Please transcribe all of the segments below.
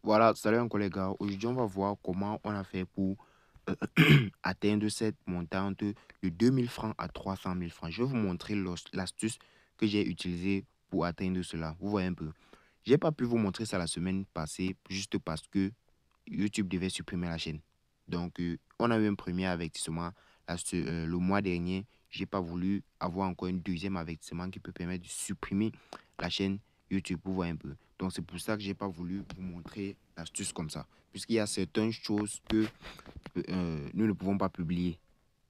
Voilà, salut un collègue. Aujourd'hui, on va voir comment on a fait pour atteindre cette montante de 2000 francs à 300 000 francs. Je vais vous montrer l'astuce que j'ai utilisée pour atteindre cela. Vous voyez un peu. J'ai pas pu vous montrer ça la semaine passée juste parce que YouTube devait supprimer la chaîne. Donc, on a eu un premier avertissement le mois dernier. J'ai pas voulu avoir encore un deuxième avertissement qui peut permettre de supprimer la chaîne YouTube. Vous voyez un peu. Donc, c'est pour ça que j'ai pas voulu vous montrer l'astuce comme ça. Puisqu'il y a certaines choses que nous ne pouvons pas publier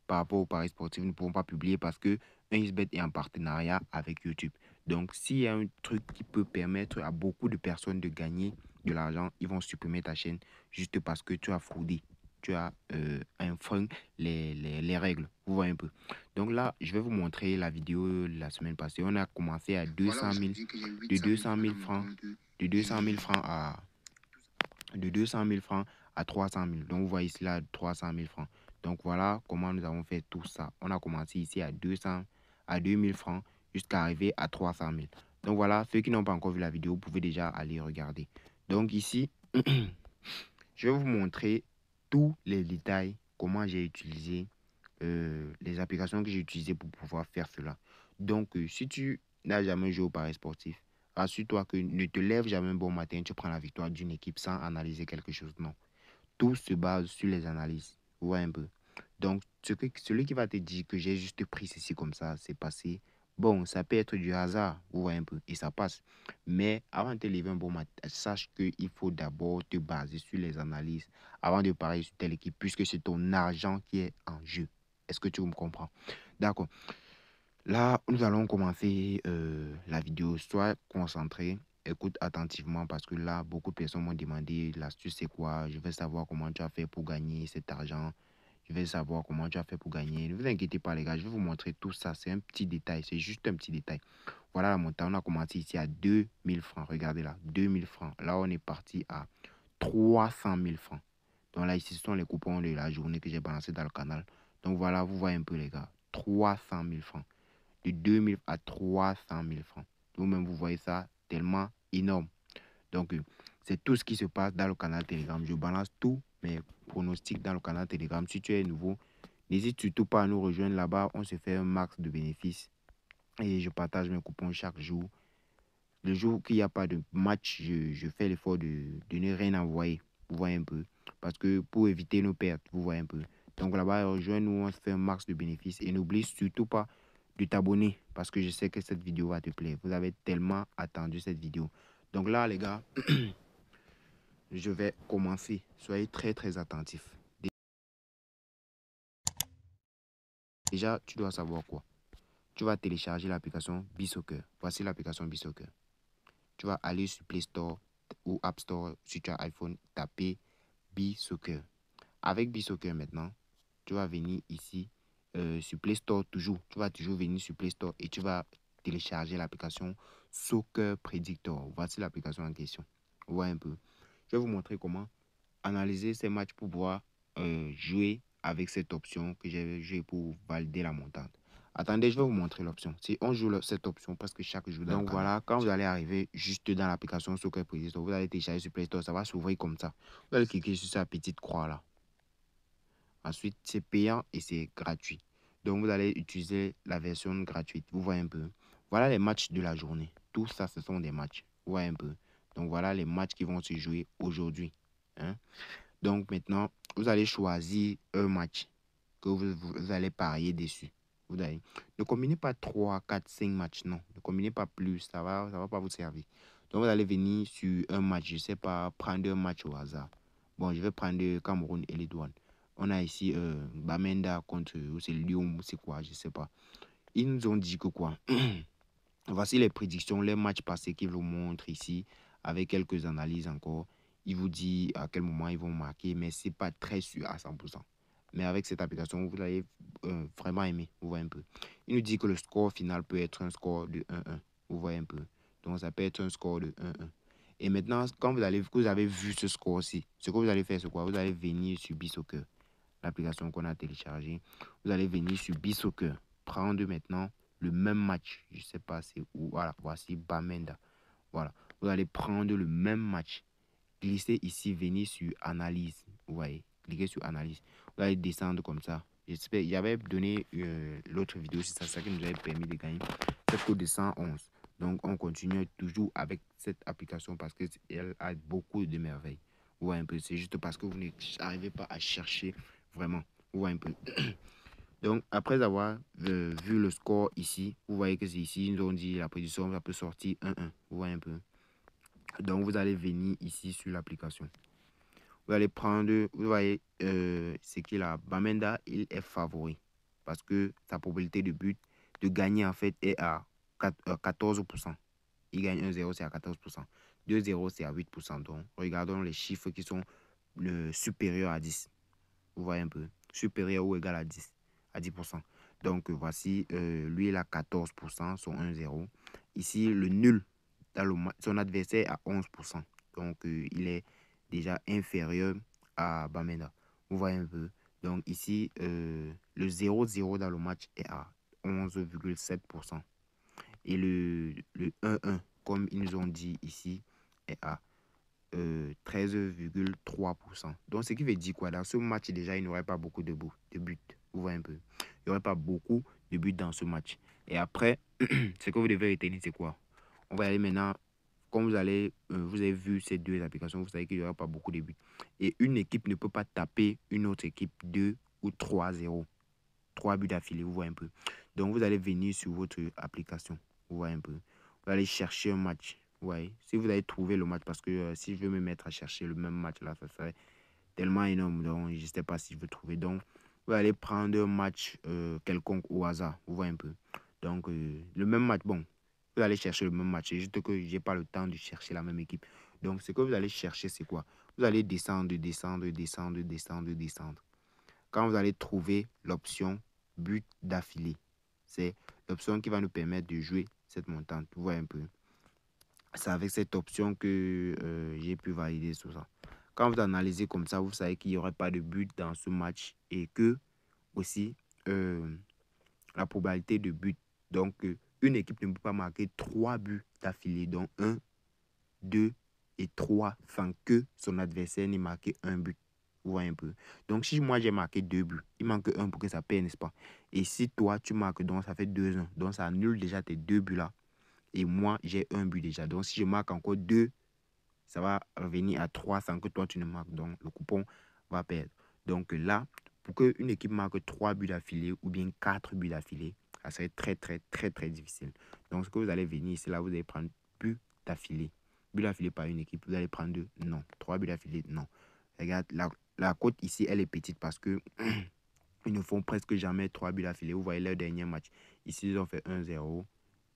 par rapport aux paris sportifs, nous ne pouvons pas publier parce que 1xBet est en partenariat avec YouTube. Donc, s'il y a un truc qui peut permettre à beaucoup de personnes de gagner de l'argent, ils vont supprimer ta chaîne juste parce que tu as fraudé, tu as enfreint les règles. Vous voyez un peu. Donc là, je vais vous montrer la vidéo la semaine passée. On a commencé à 200 000, de 200 000 francs, de 200 000 francs à 300 000. Donc, vous voyez ici là, 300 000 francs. Donc, voilà comment nous avons fait tout ça. On a commencé ici à 200, à 2000 francs jusqu'à arriver à 300 000. Donc, voilà, ceux qui n'ont pas encore vu la vidéo, vous pouvez déjà aller regarder. Donc, ici, je vais vous montrer tous les détails, comment j'ai utilisé les applications que j'ai utilisées pour pouvoir faire cela. Donc, si tu n'as jamais joué au paris sportif, rassure-toi que ne te lève jamais un bon matin, tu prends la victoire d'une équipe sans analyser quelque chose. Non. Tout se base sur les analyses. Vous voyez un peu. Donc, celui qui va te dire que j'ai juste pris ceci comme ça, c'est passé. Bon, ça peut être du hasard, vous voyez un peu, et ça passe. Mais avant de te lever un bon matin, sache qu'il faut d'abord te baser sur les analyses avant de parier sur telle équipe, puisque c'est ton argent qui est en jeu. Est-ce que tu me comprends? D'accord. Là, nous allons commencer la vidéo. Sois concentré, écoute attentivement parce que là, beaucoup de personnes m'ont demandé l'astuce c'est quoi. Je veux savoir comment tu as fait pour gagner cet argent. Je veux savoir comment tu as fait pour gagner. Ne vous inquiétez pas, les gars, je vais vous montrer tout ça. C'est un petit détail, c'est juste un petit détail. Voilà la montée. On a commencé ici à 2000 francs. Regardez là, 2000 francs. Là, on est parti à 300 000 francs. Donc là, ici, ce sont les coupons de la journée que j'ai balancé dans le canal. Donc voilà, vous voyez un peu, les gars, 300 000 francs de 2000 à 300 000 francs. Vous-même, vous voyez ça tellement énorme. Donc, c'est tout ce qui se passe dans le canal Telegram. Je balance tous mes pronostics dans le canal Telegram. Si tu es nouveau, n'hésite surtout pas à nous rejoindre là-bas. On se fait un max de bénéfices. Et je partage mes coupons chaque jour. Le jour qu'il n'y a pas de match, je fais l'effort de ne rien envoyer. Vous voyez un peu. Parce que pour éviter nos pertes, vous voyez un peu. Donc là-bas, rejoins-nous, on se fait un max de bénéfices. Et n'oublie surtout pas de t'abonner parce que je sais que cette vidéo va te plaire. Vous avez tellement attendu cette vidéo. Donc là, les gars, je vais commencer. Soyez très, très attentifs. Déjà, tu dois savoir quoi. Tu vas télécharger l'application Bisoccer. Voici l'application Bisoccer. Tu vas aller sur Play Store ou App Store si tu as iPhone, taper Bisoccer. Avec Bisoccer maintenant, tu vas venir ici sur Play Store toujours. Tu vas toujours venir sur Play Store et tu vas télécharger l'application Soccer Predictor. Voici l'application en question. Vous voyez un peu. Je vais vous montrer comment analyser ces matchs pour pouvoir jouer avec cette option que j'ai joué pour valider la montante. Attendez, je vais vous montrer l'option. Si on joue cette option presque chaque jour. Donc voilà, quand vous allez arriver juste dans l'application Soccer Predictor, vous allez télécharger sur Play Store, ça va s'ouvrir comme ça. Vous allez cliquer sur cette petite croix là. Ensuite, c'est payant et c'est gratuit. Donc, vous allez utiliser la version gratuite. Vous voyez un peu. Voilà les matchs de la journée. Tout ça, ce sont des matchs. Vous voyez un peu. Donc, voilà les matchs qui vont se jouer aujourd'hui. Hein? Donc, maintenant, vous allez choisir un match que vous allez parier dessus. Vous allez. Ne combinez pas 3, 4, 5 matchs. Non. Ne combinez pas plus. Ça va pas vous servir. Donc, vous allez venir sur un match. Je ne sais pas, prendre un match au hasard. Bon, je vais prendre Cameroun et les Douanes. On a ici Bamenda contre, ou c'est Lyon, ou c'est quoi, je ne sais pas. Ils nous ont dit que quoi. Voici les prédictions, les matchs passés qu'ils vous montrent ici, avec quelques analyses encore. Il vous dit à quel moment ils vont marquer, mais ce n'est pas très sûr à 100%. Mais avec cette application, vous allez vraiment aimer. Vous voyez un peu. Il nous dit que le score final peut être un score de 1-1. Vous voyez un peu. Donc, ça peut être un score de 1-1. Et maintenant, quand vous avez vu ce score-ci, ce que vous allez faire, c'est quoi? Vous allez venir sur Bisoccer, l'application qu'on a téléchargée. Vous allez venir sur Bisoccer, prendre maintenant le même match. Je ne sais pas c'est où. Voilà, voici Bamenda. Voilà, vous allez prendre le même match. glisser ici, venir sur analyse. Vous voyez, cliquez sur analyse. Vous allez descendre comme ça. J'espère, j'avais donné l'autre vidéo, c'est ça qui nous avait permis de gagner cette cote de 111. Donc, on continue toujours avec cette application parce qu'elle a beaucoup de merveilles. Vous voyez un peu, c'est juste parce que vous n'arrivez pas à chercher vraiment. Vous voyez un peu. Donc, après avoir vu le score ici, vous voyez que c'est ici, ils nous ont dit la prédiction, ça peut sortir 1-1. Vous voyez un peu. Donc, vous allez venir ici sur l'application. Vous allez prendre, vous voyez, c'est qu'il a Bamenda, il est favori. Parce que sa probabilité de but, de gagner en fait, est à 14%. Il gagne 1-0, c'est à 14%. 2-0, c'est à 8%. Donc, regardons les chiffres qui sont supérieurs à 10. Vous voyez un peu. Supérieur ou égal à 10. À 10%. Donc, voici, lui, il a 14%, son 1-0. Ici, le nul, son adversaire à 11%. Donc, il est déjà inférieur à Bamenda. Vous voyez un peu. Donc, ici, le 0-0 dans le match est à 11,7%. Et le 1-1, comme ils nous ont dit ici, est à 13,3%. Donc, ce qui veut dire quoi? Dans ce match, déjà, il n'y aurait pas beaucoup de buts. Vous voyez un peu. Il n'y aurait pas beaucoup de buts dans ce match. Et après, ce que vous devez retenir, c'est quoi? On va aller maintenant. Comme vous avez vu ces deux applications, vous savez qu'il n'y aura pas beaucoup de buts. Et une équipe ne peut pas taper une autre équipe 2 ou 3-0. 3 buts d'affilée, vous voyez un peu. Donc, vous allez venir sur votre application. Vous voyez un peu. Vous allez chercher un match. Vous voyez. Si vous avez trouvé le match, parce que si je veux me mettre à chercher le même match là, ça serait tellement énorme. Donc, je ne sais pas si je veux trouver. Donc, vous allez prendre un match quelconque au hasard. Vous voyez un peu. Donc, le même match, bon, vous allez chercher le même match. C'est juste que je n'ai pas le temps de chercher la même équipe. Donc, ce que vous allez chercher, c'est quoi? Vous allez descendre, descendre, descendre, descendre, descendre. Quand vous allez trouver l'option but d'affilée, c'est l'option qui va nous permettre de jouer cette montante. Vous voyez un peu. C'est avec cette option que j'ai pu valider tout ça. Quand vous analysez comme ça, vous savez qu'il n'y aurait pas de but dans ce match et que aussi la probabilité de but. Donc, une équipe ne peut pas marquer 3 buts d'affilée, donc 1, 2 et 3 sans que son adversaire n'ait marqué un but. Vous voyez un peu. Donc, si moi j'ai marqué 2 buts, il manque un pour que ça paye, n'est-ce pas? Et si toi tu marques, donc ça fait 2-1. Donc, ça annule déjà tes 2 buts là. Et moi, j'ai un but déjà. Donc, si je marque encore 2, ça va revenir à 3 sans que toi tu ne marques. Donc, le coupon va perdre. Donc, là, pour qu'une équipe marque 3 buts d'affilée ou bien 4 buts d'affilée, ça serait très, très, très, très difficile. Donc, ce que vous allez venir, c'est là, vous allez prendre but d'affilée. But d'affilée par une équipe, vous allez prendre 2, non. 3 buts d'affilée, non. Regarde, la cote ici, elle est petite parce que ils ne font presque jamais 3 buts d'affilée. Vous voyez leur dernier match. Ici, ils ont fait 1-0,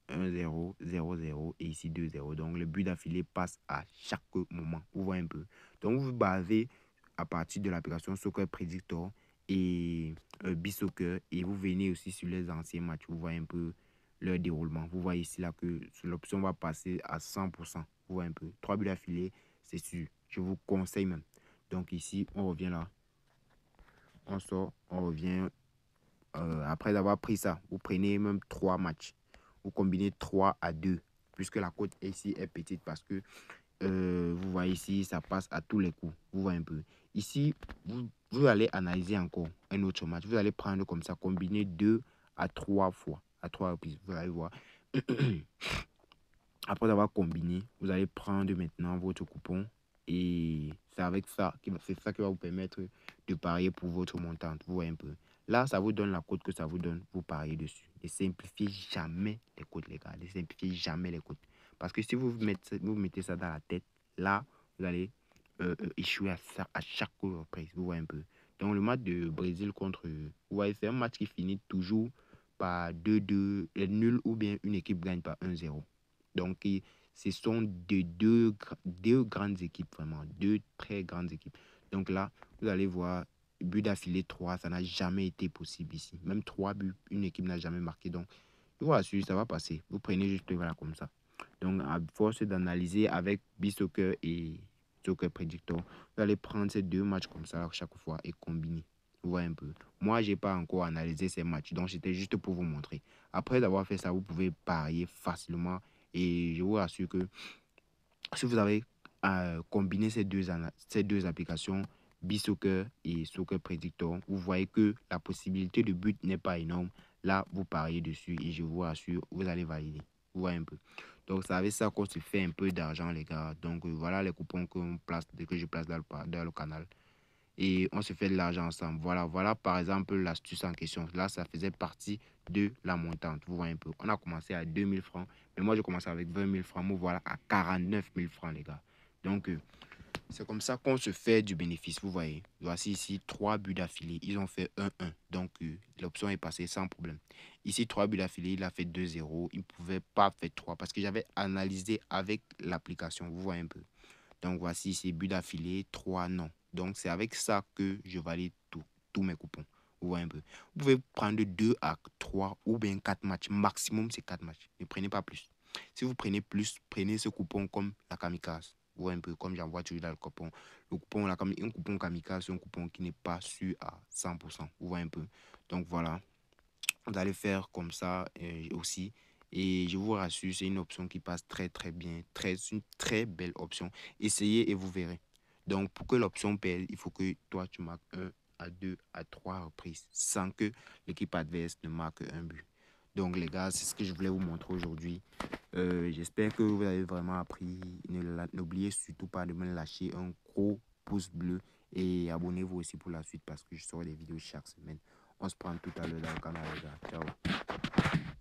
1-0, 0-0 et ici 2-0. Donc, le but d'affilée passe à chaque moment. Vous voyez un peu. Donc, vous vous basez à partir de l'application Soccer Predictor et B-Soccer et vous venez aussi sur les anciens matchs. Vous voyez un peu leur déroulement. Vous voyez ici là que l'option va passer à 100%. Vous voyez un peu. 3 buts d'affilée, c'est sûr. Je vous conseille même. Donc, ici, on revient là. On sort, on revient. Après avoir pris ça, vous prenez même 3 matchs. Vous combinez 3 à 2. Puisque la cote ici est petite parce que vous voyez ici, ça passe à tous les coups. Vous voyez un peu. Ici, vous allez analyser encore un autre match. Vous allez prendre comme ça, combiner 2 à 3 fois. À 3 reprises. Vous allez voir. Après avoir combiné, vous allez prendre maintenant votre coupon. Et c'est avec ça, c'est ça qui va vous permettre de parier pour votre montante. Vous voyez un peu. Là, ça vous donne la cote que ça vous donne. Vous pariez dessus. Ne simplifiez jamais les cotes, les gars. Ne simplifiez jamais les cotes. Parce que si vous mettez ça dans la tête, là, vous allez échouer à chaque reprise. Vous voyez un peu. Donc, le match de Brésil contre... Vous voyez, c'est un match qui finit toujours par 2-2, nul ou bien une équipe gagne par 1-0. Donc, ce sont deux grandes équipes, vraiment. Deux très grandes équipes. Donc là, vous allez voir, but d'affilée 3, ça n'a jamais été possible ici. Même 3 buts, une équipe n'a jamais marqué. Donc, je vous rassure, ça va passer. Vous prenez juste, voilà, comme ça. Donc, à force d'analyser avec B-Soccer et Soccer Predictor, vous allez prendre ces deux matchs comme ça chaque fois et combiner. Vous voyez un peu. Moi, je n'ai pas encore analysé ces matchs. Donc, c'était juste pour vous montrer. Après avoir fait ça, vous pouvez parier facilement. Et je vous rassure que si vous avez combiner ces deux applications, BeSoccer et Soccer Predictor, vous voyez que la possibilité de but n'est pas énorme. Là, vous pariez dessus et je vous rassure, vous allez valider. Vous voyez un peu. Donc, c'est avec ça qu'on se fait un peu d'argent, les gars. Donc, voilà les coupons que je place dans le canal. Et on se fait de l'argent ensemble. Voilà par exemple l'astuce en question. Là, ça faisait partie de la montante. Vous voyez un peu. On a commencé à 2000 francs. Mais moi, je commençais avec 20 000 francs. Moi, voilà à 49 000 francs, les gars. Donc, c'est comme ça qu'on se fait du bénéfice. Vous voyez. Voici ici 3 buts d'affilée. Ils ont fait 1-1. Donc, l'option est passée sans problème. Ici, 3 buts d'affilée. Il a fait 2-0. Il ne pouvait pas faire 3 parce que j'avais analysé avec l'application. Vous voyez un peu. Donc, voici ces buts d'affilée, 3 non. Donc, c'est avec ça que je valide tous mes coupons. Vous voyez un peu. Vous pouvez prendre 2 à 3 ou bien 4 matchs. Maximum, c'est 4 matchs. Ne prenez pas plus. Si vous prenez plus, prenez ce coupon comme la kamikaze. Vous voyez un peu, comme j'envoie toujours dans le coupon. Le coupon, un coupon kamikaze, c'est un coupon qui n'est pas sûr à 100%. Vous voyez un peu. Donc, voilà. Vous allez faire comme ça aussi. Et je vous rassure, c'est une option qui passe très très bien. Une très belle option. Essayez et vous verrez. Donc, pour que l'option perde, il faut que toi, tu marques 1 à 2 à 3 reprises sans que l'équipe adverse ne marque un but. Donc, les gars, c'est ce que je voulais vous montrer aujourd'hui. J'espère que vous avez vraiment appris. N'oubliez surtout pas de me lâcher un gros pouce bleu et abonnez-vous aussi pour la suite parce que je sors des vidéos chaque semaine. On se prend tout à l'heure dans le canal, les gars. Ciao.